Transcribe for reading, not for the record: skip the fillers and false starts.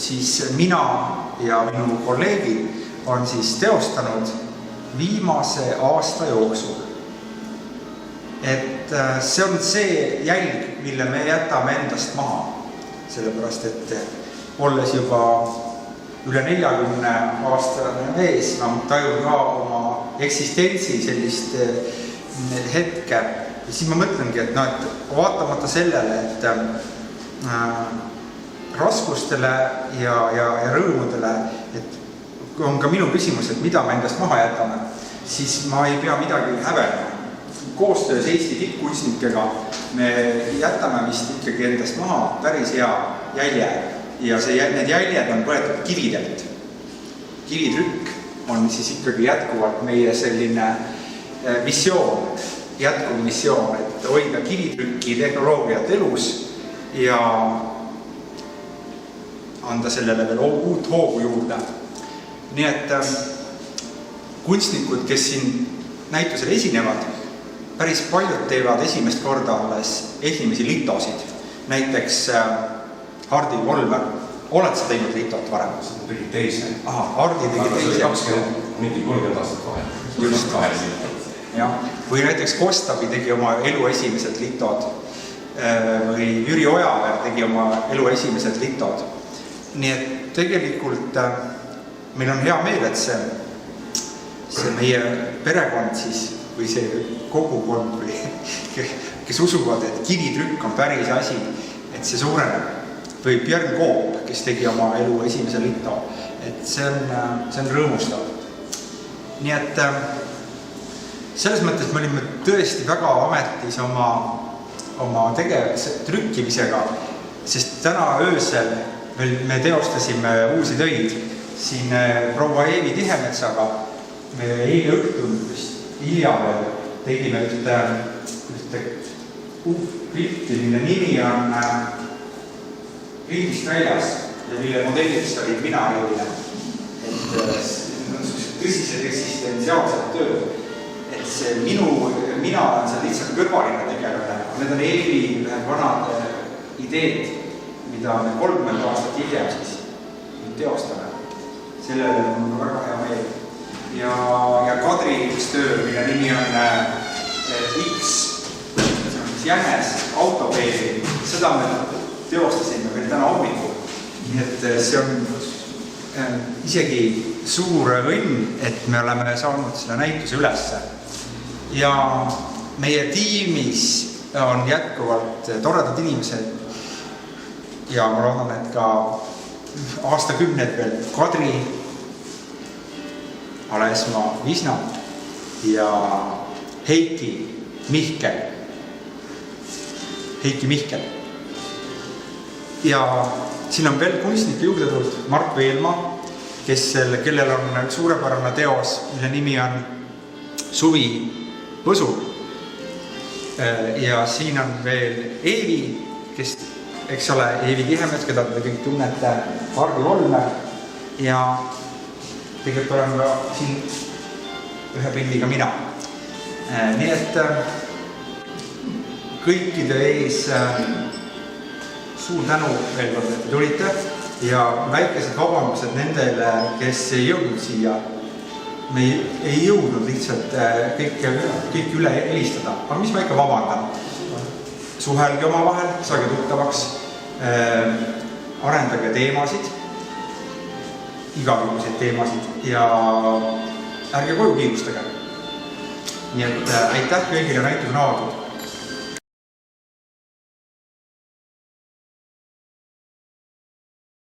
siis mina ja minu kolleegid on siis teostanud viimase aasta jooksul. Et see on see jälg, mille me jätame endast maha. Sellepärast, et olles juba üle 40 aastane mees, ma tajun ka oma eksistentsi sellist hetke. Ja siis ma mõtlengi, et vaatamata sellele, et raskustele ja rõõmudele, et on ka minu küsimus, et mida me endast maha jätame, siis ma ei pea midagi häbenema. Koostöös Eesti tippkunstnikega me jätame vist ikkagi endast maha päris hea jälje ja need jäljed on võetud kividelt. Kivitrükk on siis ikkagi jätkuvalt meie selline missioon, jätkuv missioon, et hoida kivitrükki tehnoloogiat elus ja anda sellele veel uut hoogu juurde. Nii et kunstnikud, kes siin näitusel esinevad, päris paljud teevad esimest korda alles esimesi litosid. Näiteks Hardi Volmer. Oled sa teinud litot varem? Seda tegi teise. Aha, Hardi tegi teise. Mingi 30 aastat vahe. Just kahes litot. Ja. Või näiteks Kostabi tegi oma elu esimesed litod. Või Jüri Ojaver tegi oma elu esimesed litod. Nii et tegelikult meil on hea meel, et see meie perekond siis, või see kogukond, kes usuvad, et kivitrükk on päris asi, et see suureneb. Või Björn Koop, kes tegi oma elu esimese lito. Et see on rõõmustav. Nii et selles mõttes me olime tõesti väga ametis oma trükkimisega, sest täna öösel me teostasime uusi töid siin proua Eevi Tihemetsaga. Me eile õhtul hilja veel tegime ühte pilti, mille nimi on Rindist väljas ja mille modelliks olid mina Eevile. Et need on tõsised eksistentsiaalsed tööd. Et see mina olen seal lihtsalt kõrvaline tegelane. Need on Eevi vanad ideed, mida me 30 aastat hiljem siis teostame. Sellele on väga hea meel. Ja Kadri üks töö, mille nimi on X, jänes, autopeeli, seda me teostasime veel täna hommikul. Nii et see on isegi suur õnn, et me oleme saanud selle näituse ülesse. Ja meie tiimis on jätkuvalt toredad inimesed ja ma loodan, et ka aastakümned veel Kadri, Alesmaa Visna ja Heiki Mihkel. Ja siin on veel kunstnike juurde tulnud Mark Veelmaa, kellel on üks suurepärane teos, mille nimi on Suvi Võsu. Ja siin on veel Eevi, kes, eks ole, Eevi Tihemets, keda te kõik tunnete, Hardi Volmer ja tegelikult olen ka siin ühe pildiga mina. Nii et kõikide ees suur tänu veel kord, et tulite ja väikesed vabandused nendele, kes ei jõudnud siia. Me ei jõudnud lihtsalt kõik üle helistada. Aga mis ma ikka vabandan? Suhelge oma vahel, saage tuttavaks, arendage teemasid, igasuguseid teemasid ja ärge koju kiirustage. Nii et aitäh kõigile näitus on avatud.